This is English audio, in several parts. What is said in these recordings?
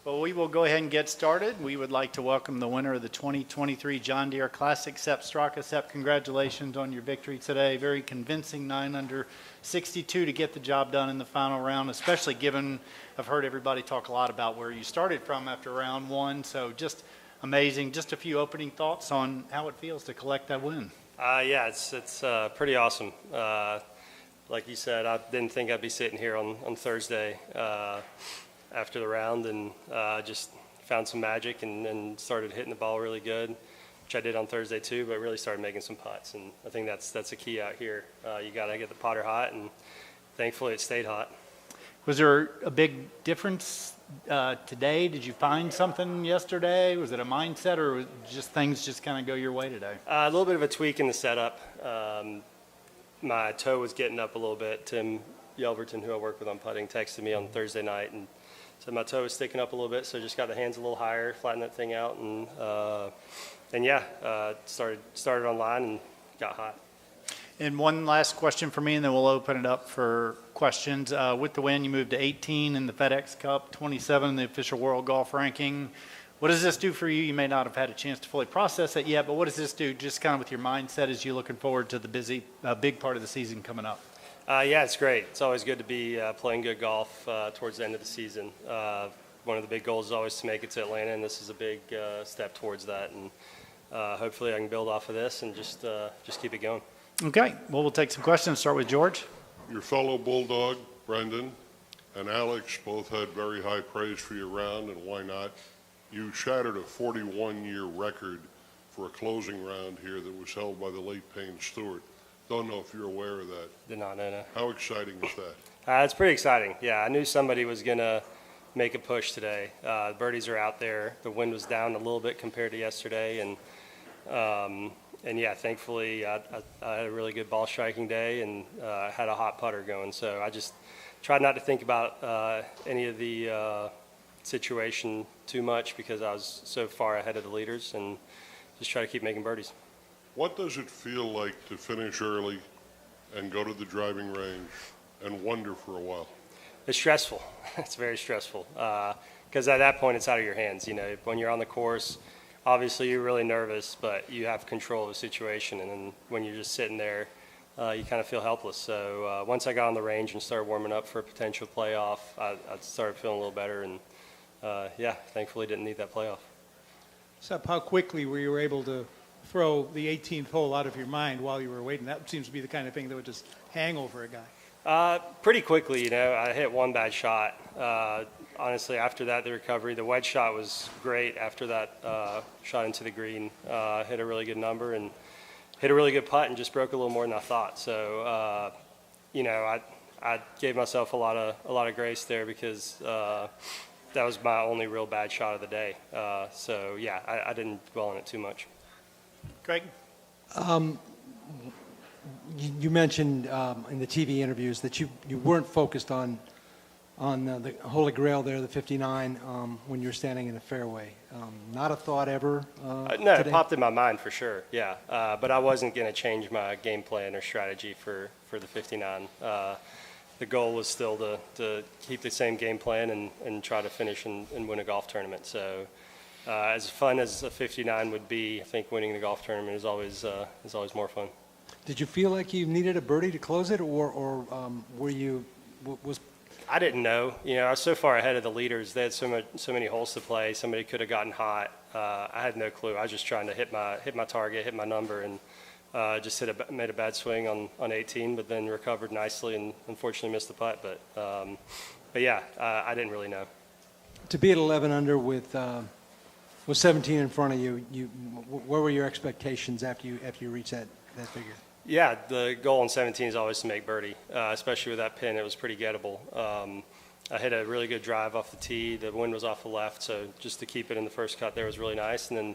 Well, we will go ahead and get started. We would like to welcome the winner of the 2023 John Deere Classic, Sepp Straka. Sepp, congratulations on your victory today. Very convincing 9 under 62 to get the job done in the final round, especially given I've heard everybody talk a lot about where you started from after round one. So just amazing. Just a few opening thoughts on how it feels to collect that win. Yeah, it's pretty awesome. Like you said, I didn't think I'd be sitting here on Thursday after the round, and just found some magic and started hitting the ball really good, which I did on Thursday too, but really started making some putts, and I think that's the key out here. You got to get the putter hot, and thankfully it stayed hot. Was there a big difference today? Did you find something yesterday? Was it a mindset, or was just things just kind of go your way today? A little bit of a tweak in the setup. My toe was getting up a little bit. Tim Yelverton, who I work with on putting, texted me on Thursday night and said my toe was sticking up a little bit, so just got the hands a little higher, flattened that thing out, and started online and got hot. And one last question for me, and then we'll open it up for questions. With the win, you moved to 18 in the FedEx Cup, 27 in the official world golf ranking. What does this do for you? You may not have had a chance to fully process it yet, but what does this do just kind of with your mindset as you're looking forward to the big part of the season coming up? Yeah, it's great. It's always good to be playing good golf towards the end of the season. One of the big goals is always to make it to Atlanta, and this is a big step towards that. And hopefully I can build off of this and just keep it going. Okay. Well, we'll take some questions. Start with George. Your fellow Bulldog, Brendan, and Alex both had very high praise for your round, and why not? You shattered a 41-year record for a closing round here that was held by the late Payne Stewart. Don't know if you're aware of that. Did not know. How exciting is that? It's pretty exciting. Yeah, I knew somebody was going to make a push today. The birdies are out there. The wind was down a little bit compared to yesterday, and yeah, thankfully I had a really good ball striking day and had a hot putter going. So I just tried not to think about any of the situation too much because I was so far ahead of the leaders, and just try to keep making birdies. What does it feel like to finish early and go to the driving range and wonder for a while? It's stressful. It's very stressful because at that point it's out of your hands. You know, when you're on the course, obviously you're really nervous, but you have control of the situation. And then when you're just sitting there, you kind of feel helpless. So once I got on the range and started warming up for a potential playoff, I started feeling a little better. And yeah, thankfully didn't need that playoff. Sepp, how quickly were you able to throw the 18th hole out of your mind while you were waiting? That seems to be the kind of thing that would just hang over a guy. Pretty quickly, you know. I hit one bad shot. Honestly, after that, the recovery, the wedge shot was great after that shot into the green. Hit a really good number and hit a really good putt and just broke a little more than I thought. So, you know, I gave myself a lot of grace there because that was my only real bad shot of the day. So, yeah, I didn't dwell on it too much. Greg? You mentioned in the TV interviews that you weren't focused on the Holy Grail there, the 59, when you were standing in the fairway. Not a thought ever No, today? It popped in my mind for sure, yeah. But I wasn't going to change my game plan or strategy for the 59. The goal was still to keep the same game plan and try to finish and win a golf tournament. So as fun as a 59 would be, I think winning the golf tournament is always more fun. Did you feel like you needed a birdie to close it, or were you was? I didn't know. You know, I was so far ahead of the leaders. They had so many holes to play. Somebody could have gotten hot. I had no clue. I was just trying to hit my target, hit my number, and just made a bad swing on 18, but then recovered nicely and unfortunately missed the putt. But yeah, I didn't really know. To be at 11 under with 17 in front of you, what were your expectations after you reached that figure? Yeah, the goal on 17 is always to make birdie, especially with that pin. It was pretty gettable. I hit a really good drive off the tee. The wind was off the left, so just to keep it in the first cut there was really nice. And then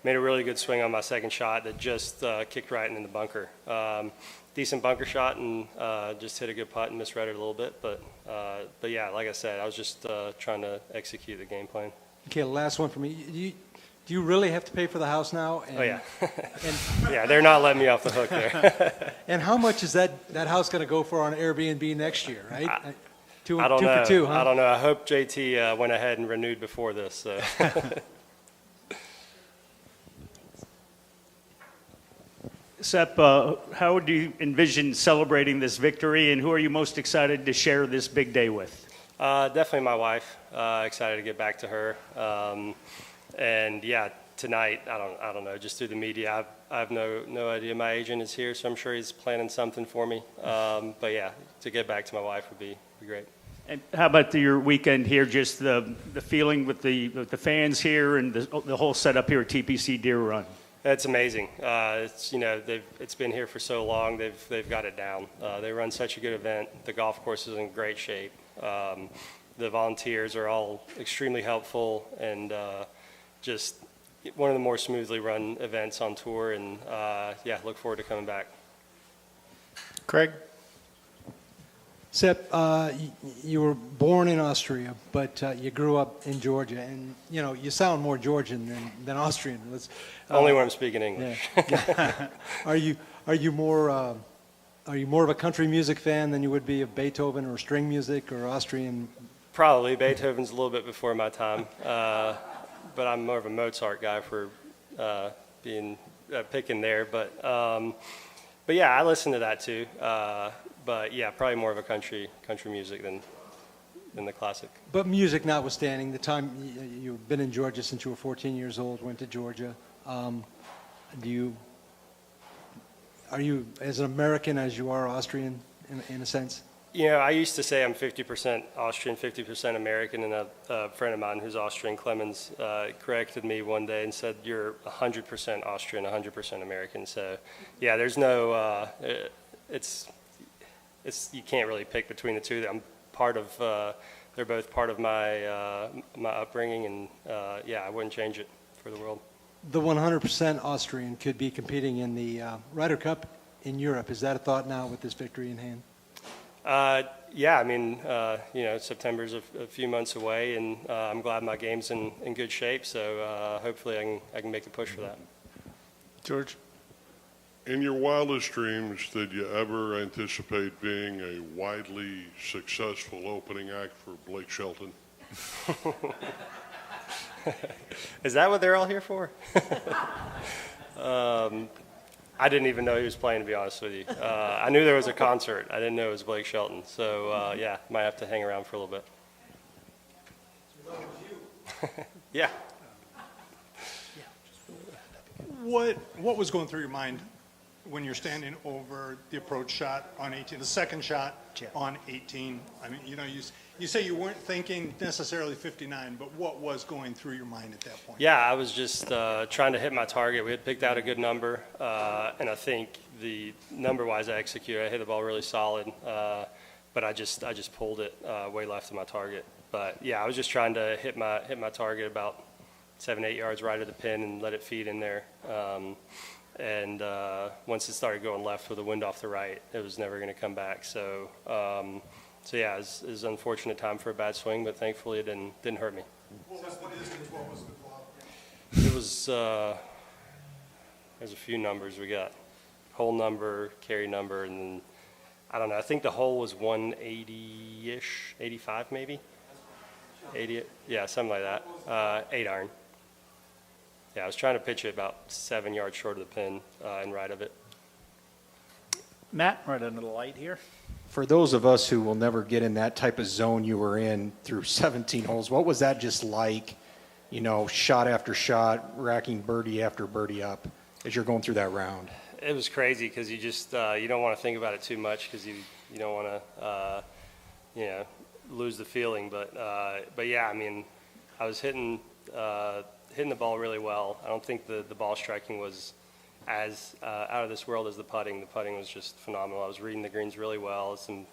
made a really good swing on my second shot that just kicked right in the bunker. Decent bunker shot and just hit a good putt and misread it a little bit. But yeah, like I said, I was just trying to execute the game plan. Okay, last one for me. Do you really have to pay for the house now? Oh, yeah. Yeah, they're not letting me off the hook there. And how much is that house going to go for on Airbnb next year, right? Two, I don't two know. for two, huh? I don't know. I hope JT went ahead and renewed before this. So. Sepp, how do you envision celebrating this victory, and who are you most excited to share this big day with? Definitely my wife. Excited to get back to her. And yeah, tonight, I don't know, just through the media, I have no idea. My agent is here, so I'm sure he's planning something for me. But yeah, to get back to my wife would be great. And how about your weekend here, just the feeling with the fans here and the whole setup here at TPC Deere Run? It's amazing. It's it's been here for so long. They've got it down. They run such a good event. The golf course is in great shape. The volunteers are all extremely helpful, and just one of the more smoothly run events on tour. And yeah, look forward to coming back. Craig? Sepp, you were born in Austria, but you grew up in Georgia, and you sound more Georgian than Austrian. Only when I'm speaking English. Yeah. Are you more of a country music fan than you would be of Beethoven or string music or Austrian? Probably. Beethoven's a little bit before my time, but I'm more of a Mozart guy for picking there. But yeah, I listen to that too. But yeah, probably more of a country music than the classic. But music notwithstanding, the time you've been in Georgia since you were 14 years old, went to Georgia. Are you as an American as you are Austrian in a sense? I used to say I'm 50% Austrian, 50% American, and a friend of mine who's Austrian, Clemens, corrected me one day and said, you're 100% Austrian, 100% American. So yeah, there's no, you can't really pick between the two. I'm part of, they're both part of my my upbringing, and yeah, I wouldn't change it for the world. The 100% Austrian could be competing in the Ryder Cup in Europe. Is that a thought now with this victory in hand? Yeah, I mean, September's a few months away, and I'm glad my game's in good shape. So hopefully I can make a push for that. George? In your wildest dreams, did you ever anticipate being a widely successful opening act for Blake Shelton? Is that what they're all here for? I didn't even know he was playing, to be honest with you. I knew there was a concert. I didn't know it was Blake Shelton. So, yeah, might have to hang around for a little bit. Yeah. What was going through your mind when you're standing over the approach shot on 18, the second shot on 18? I mean, you say you weren't thinking necessarily 59, but what was going through your mind at that point? Yeah, I was just trying to hit my target. We had picked out a good number, and I think the number-wise I executed. I hit the ball really solid, but I just pulled it way left of my target. But yeah, I was just trying to hit my target about 7-8 yards right of the pin and let it feed in there. And once it started going left with the wind off the right, it was never going to come back. So yeah, it was an unfortunate time for a bad swing, but thankfully it didn't hurt me. What was the distance? What was the club? It was there's a few numbers we got: hole number, carry number, and then I don't know. I think the hole was 180-ish, 85 maybe, 80. Yeah, something like that. 8-iron. Yeah, I was trying to pitch it about 7 yards short of the pin and right of it. Matt, right under the light here. For those of us who will never get in that type of zone you were in through 17 holes, what was that just like, shot after shot, racking birdie after birdie up as you're going through that round? It was crazy because you just you don't want to think about it too much because you don't want to lose the feeling. But yeah, I mean, I was hitting the ball really well. I don't think the ball striking was as out of this world as the putting. The putting was just phenomenal. I was reading the greens really well. Some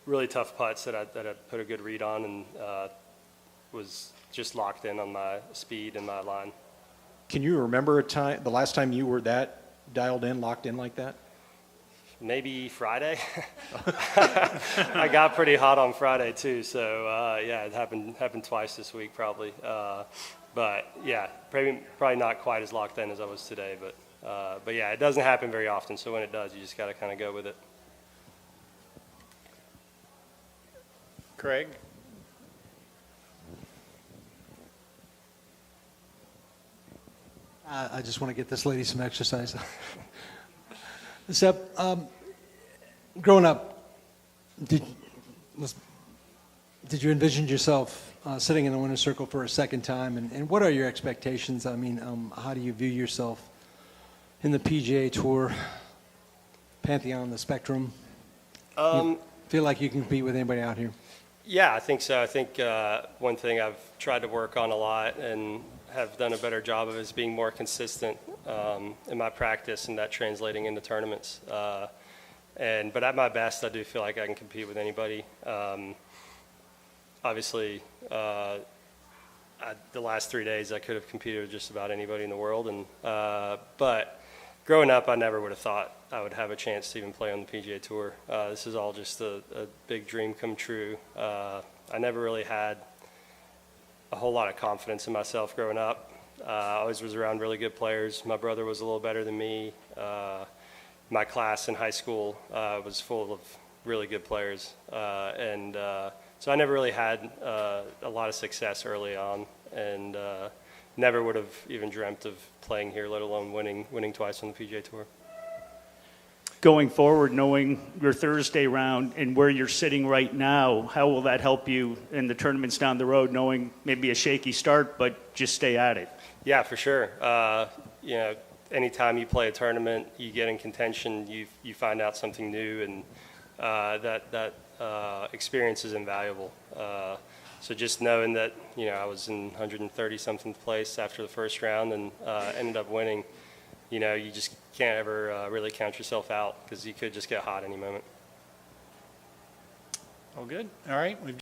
really tough putts that I put a good read on, and was just locked in on my speed and my line. Can you remember the last time you were that dialed in, locked in like that? Maybe Friday. I got pretty hot on Friday too, so yeah, it happened twice this week probably. But yeah, probably not quite as locked in as I was today, but yeah, it doesn't happen very often. So when it does, you just got to kind of go with it. Craig? I just want to get this lady some exercise. Sepp, growing up, did you envision yourself sitting in the winner's circle for a second time? And what are your expectations? I mean, how do you view yourself in the PGA Tour, pantheon, the spectrum? You feel like you can compete with anybody out here? Yeah, I think so. I think one thing I've tried to work on a lot and have done a better job of is being more consistent in my practice, and that translating into tournaments. But at my best, I do feel like I can compete with anybody. Obviously, the last 3 days I could have competed with just about anybody in the world, but growing up, I never would have thought I would have a chance to even play on the PGA Tour. This is all just a big dream come true. I never really had a whole lot of confidence in myself growing up. I always was around really good players. My brother was a little better than me. My class in high school was full of really good players. So I never really had a lot of success early on, and never would have even dreamt of playing here, let alone winning twice on the PGA Tour. Going forward, knowing your Thursday round and where you're sitting right now, how will that help you in the tournaments down the road, knowing maybe a shaky start, but just stay at it? Yeah, for sure. Anytime you play a tournament, you get in contention, you find out something new, and that experience is invaluable. So just knowing that, I was in 130-something place after the first round and ended up winning, you just can't ever really count yourself out, because you could just get hot any moment. All good. All right. We've